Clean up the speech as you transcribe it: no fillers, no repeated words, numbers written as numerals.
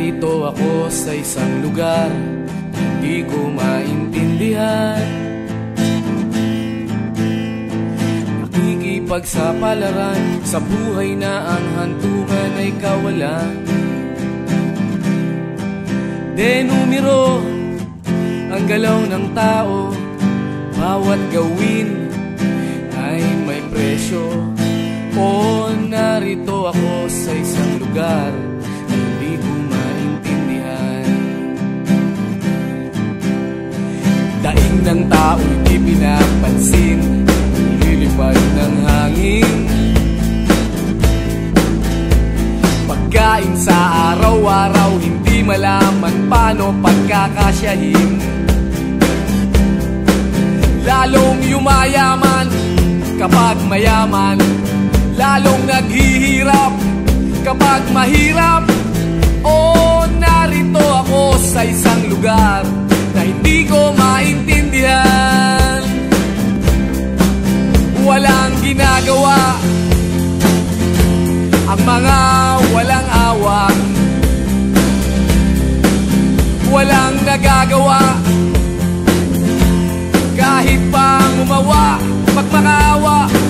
narito ako sa isang lugar hindi ko maintindihan. Nakikipagsapalaran sa buhay na ang hantungan ay kawalan. Denumero ang galaw ng tao, bawat gawin ay may presyo. O narito ako sa isang lugar na hindi ko maintindihan. Daing ng tao'y di pinapansin, lilipad ng hangin. Pagkain sa araw-araw, hindi malaman paano pagkakasyahin. Lalong yumayaman kapag mayaman, lalong naghihirap kapag mahirap. O narito ako sa isang lugar na hindi ko maintindihan. Walang ginagawa ang mga walang awa, walang nagagawa kahit pa ngumawa, pagmakaawa.